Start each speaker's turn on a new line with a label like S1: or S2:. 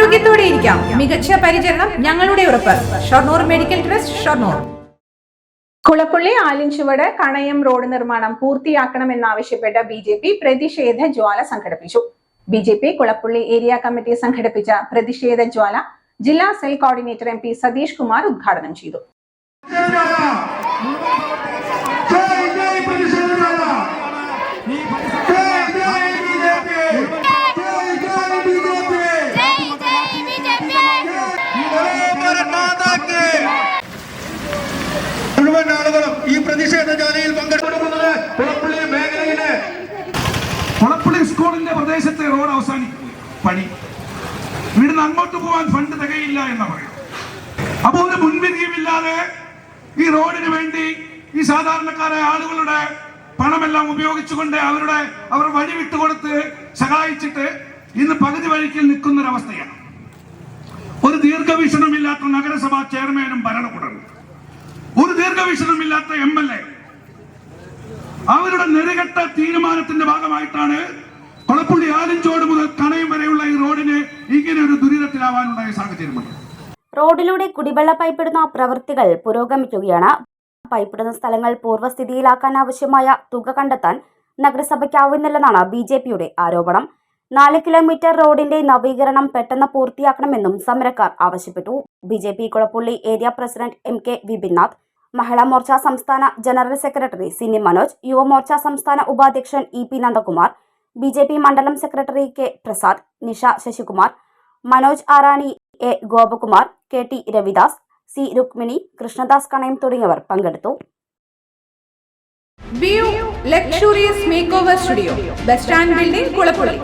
S1: ആരോഗ്യത്തോടെ ഇരിക്കാം. മികച്ച പരിചരണം ഞങ്ങളുടെ ഉറപ്പ്. Shoranur medical trust, Shoranur.
S2: Kulappally Alinchuvadu Kanayam road നിർമ്മാണം പൂർത്തിയാക്കണമെന്നാവശ്യപ്പെട്ട് ബിജെപി പ്രതിഷേധ ജ്വാല സംഘടിപ്പിച്ചു. ബിജെപി കുളപ്പള്ളി ഏരിയ കമ്മിറ്റി സംഘടിപ്പിച്ച പ്രതിഷേധ ജ്വാല ജില്ലാ cell coordinator MP Satheesh Kumar ഉദ്ഘാടനം ചെയ്തു.
S3: മുഴുവൻ ആളുകളും ഈ പ്രതിഷേധ ജാലയിൽ പങ്കെടുക്കുന്നത് കുളപ്പള്ളി മേഖലയിലെ കുളപ്പള്ളി സ്കൂളിന്റെ പ്രദേശത്തെ റോഡ് അവസാനിക്കും പണി. ഇവിടുന്ന് അങ്ങോട്ട് പോകാൻ ഫണ്ട് തികയില്ല എന്ന് പറയും. അപ്പൊ ഒരു മുൻവിധിയുമില്ലാതെ ഈ റോഡിന് വേണ്ടി ഈ സാധാരണക്കാരായ ആളുകളുടെ പണമെല്ലാം ഉപയോഗിച്ചുകൊണ്ട് അവർ വഴി വിട്ടുകൊടുത്ത് സഹായിച്ചിട്ട് ഇന്ന് പകുതി വഴിക്ക് നിൽക്കുന്നൊരവസ്ഥയാണ്. ഒരു ദീർഘവീക്ഷണമില്ലാത്ത നഗരസഭാ ചെയർമാനും ഭരണകൂടവും, ഒരു ദീർഘവീക്ഷണമില്ലാത്ത MLA, അവരുടെ നെറുകെട്ട തീരുമാനത്തിന്റെ ഭാഗമായിട്ടാണ് കുളപ്പള്ളി ആലിൻചോട് മുതൽ കണയം വരെയുള്ള ഈ റോഡിന് ഇങ്ങനെ ഒരു ദുരിതത്തിലാവാനുണ്ടായ സാഹചര്യമുണ്ട്.
S4: റോഡിലൂടെ കുടിവെള്ള പൈപ്പിടുന്ന പ്രവൃത്തികൾ പുരോഗമിക്കുകയാണ്. പൈപ്പിടുന്ന സ്ഥലങ്ങൾ പൂർവ്വസ്ഥിതിയിലാക്കാൻ ആവശ്യമായ തുക കണ്ടെത്താൻ നഗരസഭയ്ക്കാവുന്നില്ലെന്നാണ് BJPയുടെ ആരോപണം. 4 കിലോമീറ്റർ റോഡിന്റെ നവീകരണം പെട്ടെന്ന് പൂർത്തിയാക്കണമെന്നും സമരക്കാർ ആവശ്യപ്പെട്ടു. BJP Kulappally area president MK Vipinnath, Mahila Morcha സംസ്ഥാന ജനറൽ സെക്രട്ടറി സിനി മനോജ്, യുവമോർച്ച സംസ്ഥാന ഉപാധ്യക്ഷൻ EP നന്ദകുമാർ, BJP മണ്ഡലം secretary K Prasad, Nisha Sasikumar, Manoj ആറാണി, A Gopakumar, KT Ravidas, C Rukmini, Krishnadas Kanayam തുടങ്ങിയവർ പങ്കെടുത്തു.
S1: View luxurious make over studio, bus stand building, Kulappally.